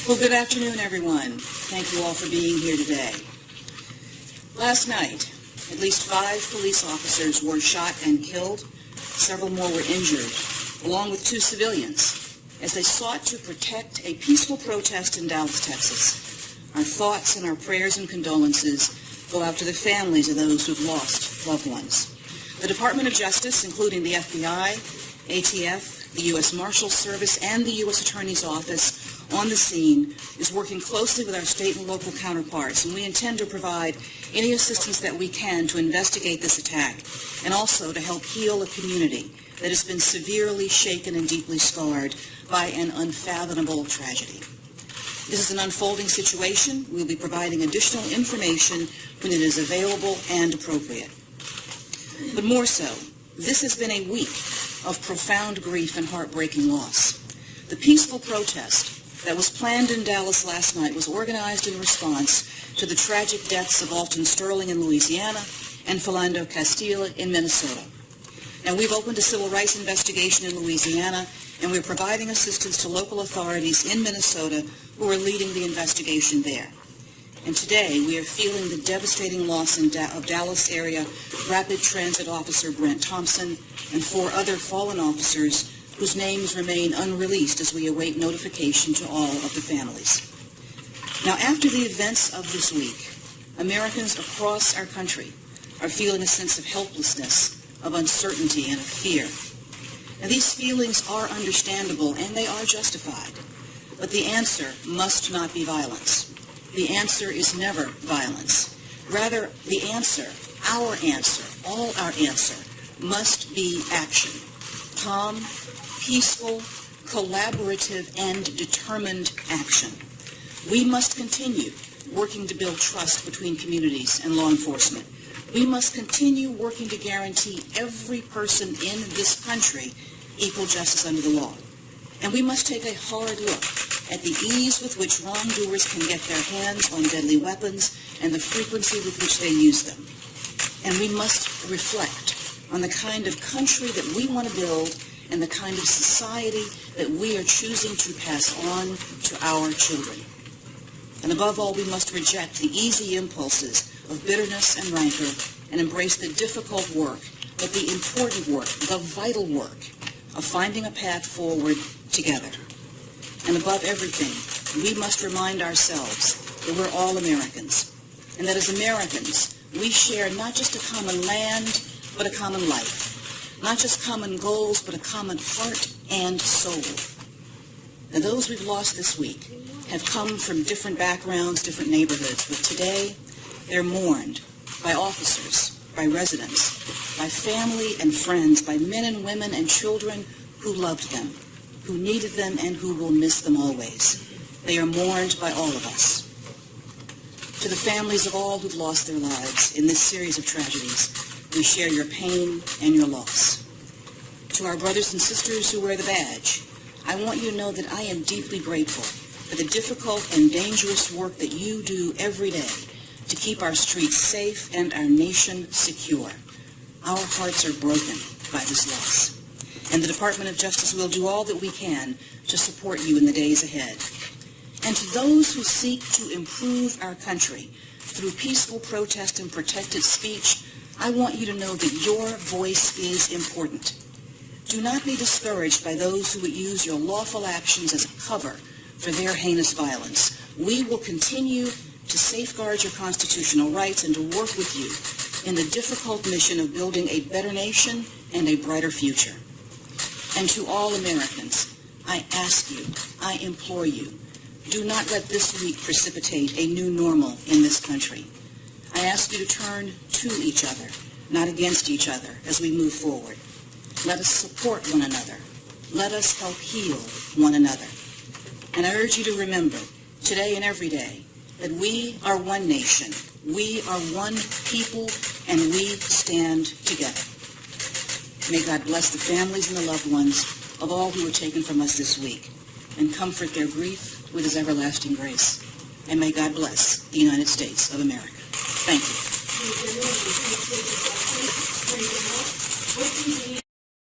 Well, good afternoon, everyone. Thank you all for being here today. Last night, at least 5 police officers were shot and killed. Several more were injured, along with 2 civilians, as they sought to protect a peaceful protest in Dallas, Texas. Our thoughts and our prayers and condolences go out to the families of those who've lost loved ones. The Department of Justice, including the FBI, ATF, the U.S. Marshals Service, and the U.S. Attorney's Office on the scene, is working closely with our state and local counterparts, and we intend to provide any assistance that we can to investigate this attack and also to help heal a community that has been severely shaken and deeply scarred by an unfathomable tragedy. This is an unfolding situation. We'll be providing additional information when it is available and appropriate. But more so, this has been a week of profound grief and heartbreaking loss. The peaceful protest that was planned in Dallas last night was organized in response to the tragic deaths of Alton Sterling in Louisiana and Philando Castile in Minnesota. Now, we've opened a civil rights investigation in Louisiana, and we're providing assistance to local authorities in Minnesota who are leading the investigation there. And today, we are feeling the devastating loss of Dallas area Rapid Transit Officer Brent Thompson and 4 other fallen officers whose names remain unreleased as we await notification to all of the families. Now, after the events of this week, Americans across our country are feeling a sense of helplessness, of uncertainty, and of fear. Now, these feelings are understandable and they are justified, but the answer must not be violence. The answer is never violence. Rather, the answer, our answer, all our answer, must be action. Calm, peaceful, collaborative, and determined action. We must continue working to build trust between communities and law enforcement. We must continue working to guarantee every person in this country equal justice under the law. And we must take a hard look at the ease with which wrongdoers can get their hands on deadly weapons and the frequency with which they use them. And we must reflect on the kind of country that we want to build and the kind of society that we are choosing to pass on to our children. And above all, we must reject the easy impulses of bitterness and rancor and embrace the difficult work, but the important work, the vital work of finding a path forward together. And above everything, we must remind ourselves that we're all Americans, and that as Americans, we share not just a common land, but a common life. Not just common goals, but a common heart and soul. And those we've lost this week have come from different backgrounds, different neighborhoods, but today they're mourned by officers, by residents, by family and friends, by men and women and children who loved them, who needed them, and who will miss them always. They are mourned by all of us. To the families of all who've lost their lives in this series of tragedies, we share your pain and your loss. To our brothers and sisters who wear the badge, I want you to know that I am deeply grateful for the difficult and dangerous work that you do every day to keep our streets safe and our nation secure. Our hearts are broken by this loss, and the Department of Justice will do all that we can to support you in the days ahead. And to those who seek to improve our country through peaceful protest and protected speech, I want you to know that your voice is important. Do not be discouraged by those who would use your lawful actions as a cover for their heinous violence. We will continue to safeguard your constitutional rights and to work with you in the difficult mission of building a better nation and a brighter future. And to all Americans, I ask you, I implore you, do not let this week precipitate a new normal in this country. I ask you to turn to each other, not against each other, as we move forward. Let us support one another. Let us help heal one another. And I urge you to remember, today and every day, that we are one nation, we are one people, and we stand together. May God bless the families and the loved ones of all who were taken from us this week, and comfort their grief with his everlasting grace. And may God bless the United States of America. Thank you.